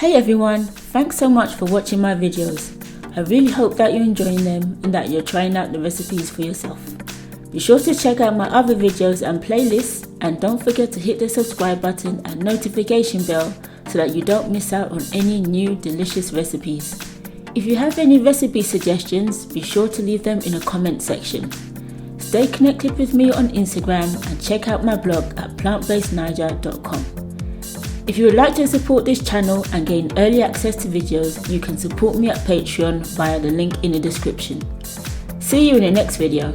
Hey everyone, thanks so much for watching my videos. I really hope that you're enjoying them and that you're trying out the recipes for yourself. Be sure to check out my other videos and playlists, and don't forget to hit the subscribe button and notification bell so that you don't miss out on any new delicious recipes. If you have any recipe suggestions, be sure to leave them in the comment section. Stay connected with me on Instagram and check out my blog at plantbasednaija.com. If you would like to support this channel and gain early access to videos, you can support me at Patreon via the link in the description. See you in the next video.